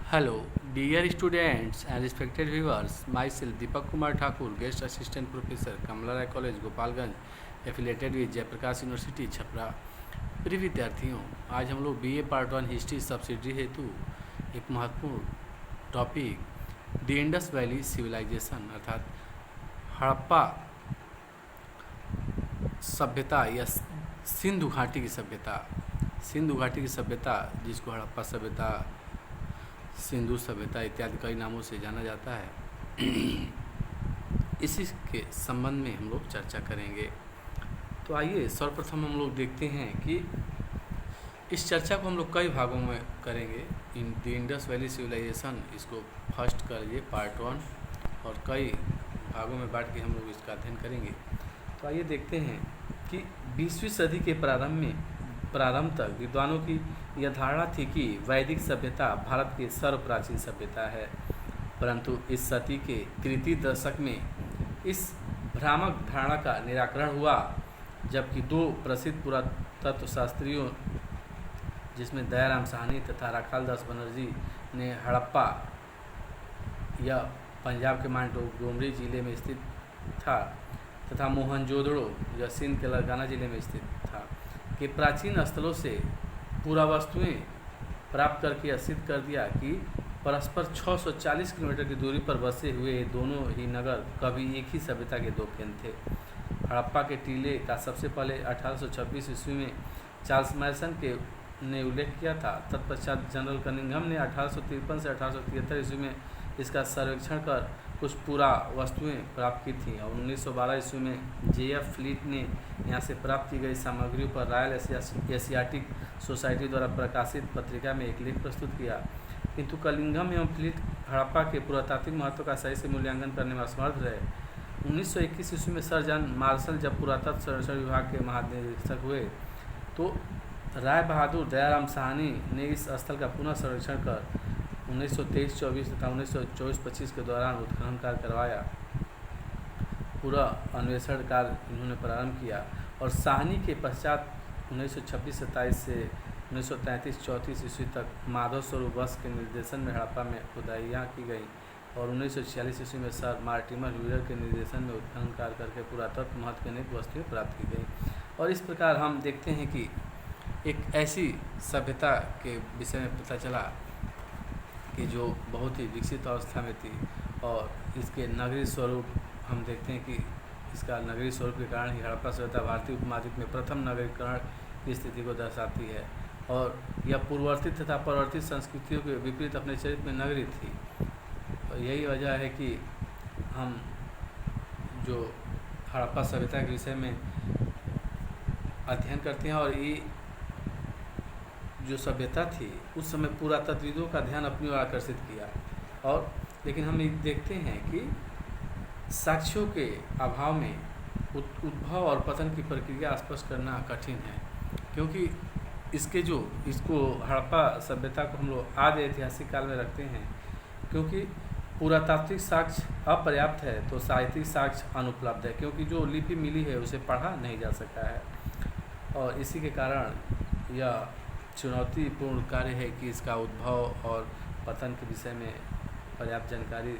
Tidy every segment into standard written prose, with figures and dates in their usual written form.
Hello, dear students and respected viewers. Myself Deepak Kumar Thakur, Guest Assistant Professor, Kamala Rai College, Gopalganj, affiliated with Jayaprakash university Chhapra. प्रिय विद्यार्थियों, आज हम लोग BA part 1 history subsidy हेतु एक महत्वपूर्ण topic the Indus valley civilisation अर्थात हड़प्पा सभ्यता या सिंधु घाटी की सभ्यता जिसको हड़प्पा सभ्यता, सिंधु सभ्यता इत्यादि कई नामों से जाना जाता है, इसी के संबंध में हम लोग चर्चा करेंगे। तो आइए सर्वप्रथम हम लोग देखते हैं कि इस चर्चा को हम लोग कई भागों में करेंगे। In the Indus valley civilisation, इसको फर्स्ट कर लीजिए पार्ट 1, और कई भागों में बांट के हम लोग इसका अध्ययन करेंगे। तो आइए देखते हैं कि 20वीं सदी के प्रारंभ तक विद्वानों की यह धारणा थी कि वैदिक सभ्यता भारत की सर्वप्राचीन सभ्यता है, परंतु इस सदी के तृतीय दशक में इस भ्रामक धारणा का निराकरण हुआ, जबकि दो प्रसिद्ध पुरातत्व शास्त्रियों जिसमें दयाराम साहनी तथा राखालदास बनर्जी ने हड़प्पा यह पंजाब के मांडोगोमरी जिले में स्थित था तथा मोहनजोदड़ो यह सिंध के लड़काना जिले में स्थित था कि प्राचीन स्थलों से पुरावस्तुएं प्राप्त करके यह सिद्ध कर दिया कि परस्पर 640 किलोमीटर की दूरी पर बसे हुए दोनों ही नगर कभी एक ही सभ्यता के दो केंद्र थे। हड़प्पा के टीले का सबसे पहले 1826 ईस्वी में चार्ल्स मैसन ने उल्लेख किया था। तत्पश्चात जनरल कनिंघम ने 1853 से 1873 ईस्वी में इसका सर्वेक्षण कर कुछ पूरा वस्तुएं प्राप्त की थीं, और 1912 ईस्वी में JF फ्लीट ने यहां से प्राप्त की गई सामग्रियों पर रॉयल एशियाटिक सोसाइटी द्वारा प्रकाशित पत्रिका में एक लेख प्रस्तुत किया। किंतु कनिंघम एवं फ्लीट हड़प्पा के पुरातात्विक महत्व का सही से मूल्यांकन करने में असमर्थ रहे। 1921 ईस्वी में सर जॉन मार्शल जब पुरातत्व सर्वेक्षण विभाग के महानिदेशक हुए, तो राय बहादुर दयाराम साहनी ने इस स्थल का पुनः सर्वेक्षण कर 1923-24 तथा 1924-25 के दौरान उत्खनन कार्य करवाया। पूरा अन्वेषण कार्य इन्होंने प्रारंभ किया, और साहनी के पश्चात 1926-27 से 1933-34 ईस्वी तक माधव स्वरूप बस के निर्देशन में हड़प्पा में खुदाइयाँ की गई, और 1946 ईस्वी में सर मार्टिमर व्हीलर के निर्देशन में उत्खनन कार्य करके पुरातत्व महत्व की अनेक वस्तुएं प्राप्त की गई। और इस प्रकार हम देखते हैं कि एक ऐसी सभ्यता के विषय में पता चला कि जो बहुत ही विकसित अवस्था में थी, और इसके नगरीय स्वरूप हम देखते हैं कि इसका नगरीय स्वरूप के कारण ही हड़प्पा सभ्यता भारतीय उपमहाद्वीप में प्रथम नगरीकरण की स्थिति को दर्शाती है, और यह पूर्ववर्ती तथा परवर्ती संस्कृतियों के विपरीत अपने चरित्र में नगरी थी। और यही वजह है कि हम जो हड़प्पा सभ्यता के विषय में अध्ययन करते हैं, और ये जो सभ्यता थी उस समय पुरातत्वविदों का ध्यान अपनी ओर आकर्षित किया, और लेकिन हम देखते हैं कि साक्ष्यों के अभाव में उद्भव और पतन की प्रक्रिया स्पष्ट करना कठिन है, क्योंकि इसको हड़प्पा सभ्यता को हम लोग आदि ऐतिहासिक काल में रखते हैं, क्योंकि पुरातात्विक साक्ष्य अपर्याप्त है तो साहित्यिक साक्ष्य अनुपलब्ध है, क्योंकि जो लिपि मिली है उसे पढ़ा नहीं जा सका है। और इसी के कारण यह चुनौतीपूर्ण कार्य है कि इसका उद्भव और पतन के विषय में पर्याप्त जानकारी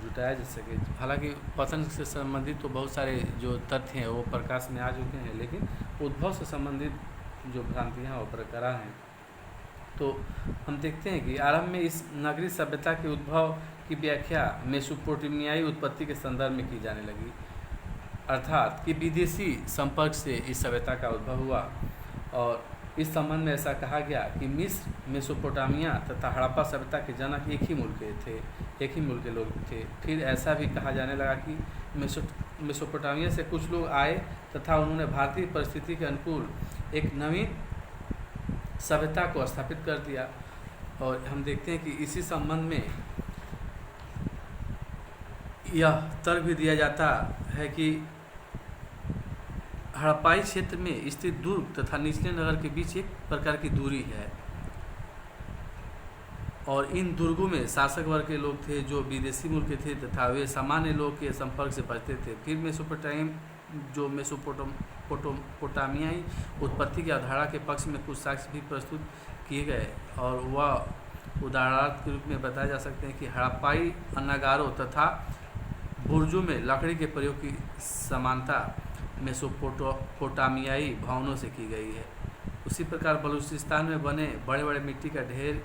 जुटाया जा सके। हालांकि पतन से संबंधित तो बहुत सारे जो तथ्य हैं वो प्रकाश में आ चुके हैं, लेकिन उद्भव से संबंधित जो भ्रांतियाँ वो बरकरार हैं। तो हम देखते हैं कि आरंभ में इस नगरीय सभ्यता के उद्भव की व्याख्या मेसोपोटामियाई उत्पत्ति के संदर्भ में की जाने लगी, अर्थात कि विदेशी संपर्क से इस सभ्यता का उद्भव हुआ। और इस संबंध में ऐसा कहा गया कि मिस्र, मेसोपोटामिया तथा हड़प्पा सभ्यता के जनक एक ही मूल के लोग थे। फिर ऐसा भी कहा जाने लगा कि मेसोपोटामिया से कुछ लोग आए तथा उन्होंने भारतीय परिस्थिति के अनुकूल एक नवीन सभ्यता को स्थापित कर दिया। और हम देखते हैं कि इसी संबंध में यह तर्क भी दिया जाता है कि हड़प्पाई क्षेत्र में स्थित दुर्ग तथा निचले नगर के बीच एक प्रकार की दूरी है, और इन दुर्गों में शासक वर्ग के लोग थे जो विदेशी मूल के थे तथा वे सामान्य लोग के संपर्क से बचते थे। फिर मेसोपोटामियाई उत्पत्ति की अवधारणा के पक्ष में कुछ साक्ष्य भी प्रस्तुत किए गए, और वह उदाहरण के रूप में बताए जा सकते हैं कि हड़प्पाई नगारों तथा बुर्जों में लकड़ी के प्रयोग की समानता मेसोपोटामियाई भवनों से की गई है। उसी प्रकार बलूचिस्तान में बने बड़े बड़े मिट्टी का ढेर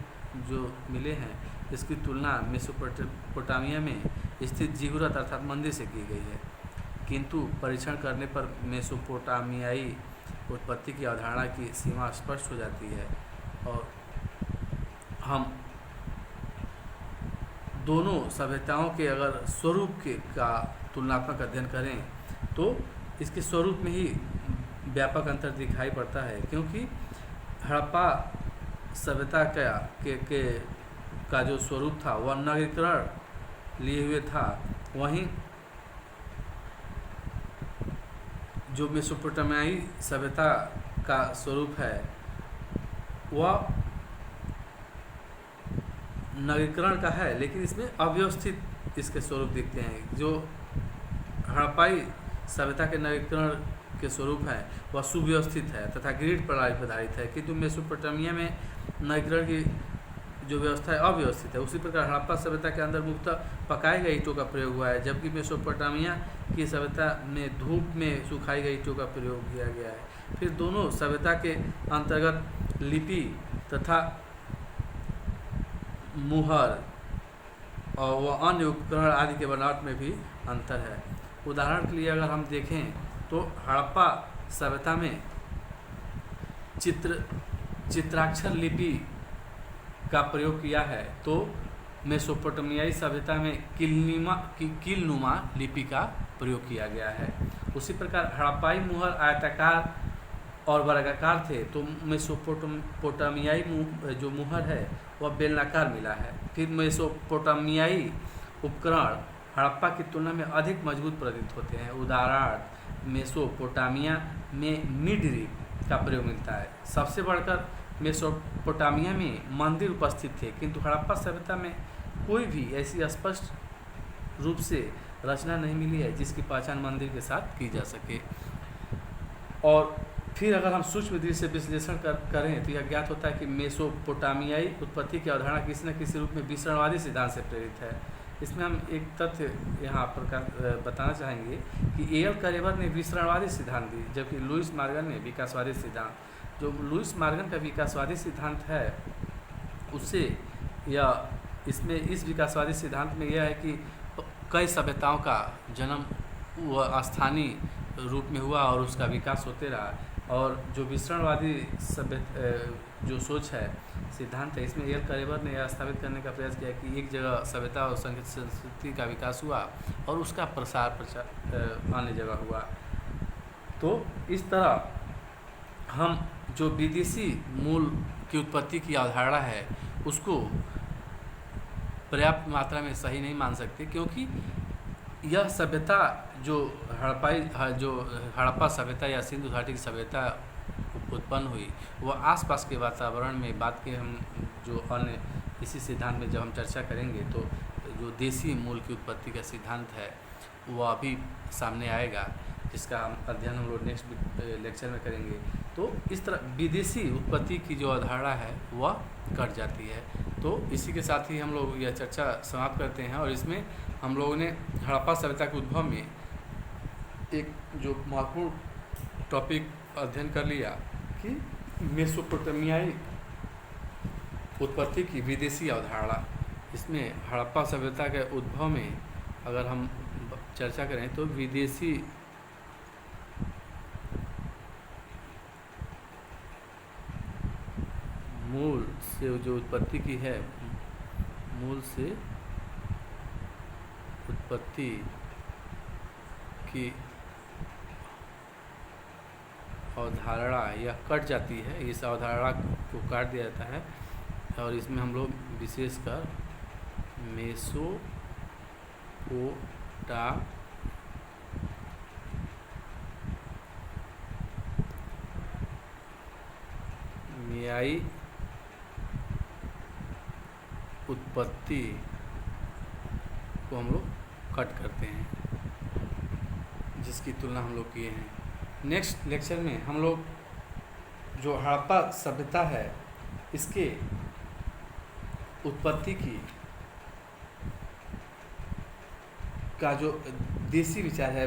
जो मिले हैं, इसकी तुलना मेसोपोटामिया में स्थित जिहुरत अर्थात मंदिर से की गई है। किंतु परीक्षण करने पर मेसोपोटामियाई उत्पत्ति की अवधारणा की सीमा स्पष्ट हो जाती है और हम दोनों सभ्यताओं के अगर स्वरूप के का तुलनात्मक अध्ययन करें तो इसके स्वरूप में ही व्यापक अंतर दिखाई पड़ता है, क्योंकि हड़प्पा सभ्यता का जो स्वरूप था वह नगरीकरण लिए हुए था, वहीं जो मेसोपोटामियाई सभ्यता का स्वरूप है वह नगरीकरण का है, लेकिन इसमें अव्यवस्थित इसके स्वरूप दिखते हैं। जो हड़प्पाई सभ्यता के नगरीकरण के स्वरूप है वह सुव्यवस्थित है तथा ग्रिड प्रणाली पर आधारित है, किंतु मेसोपोटामिया में नगरीकरण की जो व्यवस्था है अव्यवस्थित है। उसी प्रकार हड़प्पा सभ्यता के अंदर मुख्यतः पकाए गए ईंटों का प्रयोग हुआ है, जबकि मेसोपोटामिया की सभ्यता में धूप में सुखाई गई ईंटों का प्रयोग किया गया है। फिर दोनों सभ्यता के अंतर्गत लिपि तथा मुहर और वह अन्य उपकरण आदि के बनावट में भी अंतर है। उदाहरण के लिए अगर हम देखें तो हड़प्पा सभ्यता में चित्राक्षर लिपि का प्रयोग किया है, तो मेसोपोटामियाई सभ्यता में कीलनुमा लिपि का प्रयोग किया गया है। उसी प्रकार हड़प्पाई मुहर आयताकार और वर्गाकार थे, तो मेसोपोटामियाई जो मुहर है वह बेलनाकार मिला है। फिर मेसोपोटामियाई उपकरण हड़प्पा की तुलना में अधिक मजबूत प्रतीत होते हैं। उदाहरण मेसोपोटामिया में मिड रिग का प्रयोग मिलता है। सबसे बढ़कर मेसोपोटामिया में मंदिर उपस्थित थे, किंतु हड़प्पा सभ्यता में कोई भी ऐसी स्पष्ट रूप से रचना नहीं मिली है जिसकी पहचान मंदिर के साथ की जा सके। और फिर अगर हम सूक्ष्म दृष्टि से विश्लेषण करें तो यह ज्ञात होता है कि मेसोपोटामियाई उत्पत्ति की अवधारणा किसी न किसी रूप में विसरणवादी सिद्धांत से प्रेरित है। इसमें हम एक तथ्य यहाँ पर बताना चाहेंगे कि एल करेबर ने विसरणवादी सिद्धांत दी, जबकि लुईस मॉर्गन ने विकासवादी सिद्धांत। जो लुईस मॉर्गन का विकासवादी सिद्धांत है उससे इसमें इस विकासवादी सिद्धांत में यह है कि कई सभ्यताओं का जन्म वह स्थानीय रूप में हुआ और उसका विकास होते रहा। और जो विसरणवादी जो सोच है सिद्धांत है, इसमें एल करेबर ने यह स्थापित करने का प्रयास किया कि एक जगह सभ्यता और संस्कृति का विकास हुआ और उसका प्रसार अन्य जगह हुआ। तो इस तरह हम जो विदेशी मूल की उत्पत्ति की अवधारणा है उसको पर्याप्त मात्रा में सही नहीं मान सकते, क्योंकि यह सभ्यता जो हड़प्पा सभ्यता या सिंधु घाटी की सभ्यता उत्पन्न हुई वह आसपास के वातावरण में बात के हम जो अन्य इसी सिद्धांत में जब हम चर्चा करेंगे तो जो देसी मूल की उत्पत्ति का सिद्धांत है वह अभी सामने आएगा, जिसका अध्ययन हम लोग नेक्स्ट लेक्चर में करेंगे। तो इस तरह विदेशी उत्पत्ति की जो अवधारणा है वह कट जाती है। तो इसी के साथ ही हम लोग यह चर्चा समाप्त करते हैं और इसमें हम लोगों ने हड़प्पा सभ्यता के उद्भव में एक जो महत्वपूर्ण टॉपिक अध्ययन कर लिया कि मेसोपोटामियाई उत्पत्ति की विदेशी अवधारणा। इसमें हड़प्पा सभ्यता के उद्भव में अगर हम चर्चा करें तो विदेशी मूल से जो उत्पत्ति की है, मूल से उत्पत्ति की अवधारणा यह कट जाती है, इस अवधारणा को काट दिया जाता है और इसमें हम लोग विशेषकर मेसोपोटामियाई उत्पत्ति को हम लोग कट करते हैं, जिसकी तुलना हम लोग किए हैं। नेक्स्ट लेक्चर में हम लोग जो हड़प्पा सभ्यता है इसके उत्पत्ति की का जो देसी विचार है,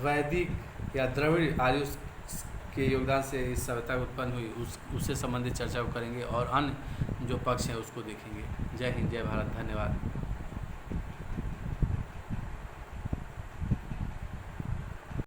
वैदिक या द्रविड़ आर्य के योगदान से इस सभ्यता उत्पन्न हुई, उससे संबंधित चर्चा को करेंगे और अन्य जो पक्ष हैं उसको देखेंगे। जय हिंद, जय भारत, धन्यवाद।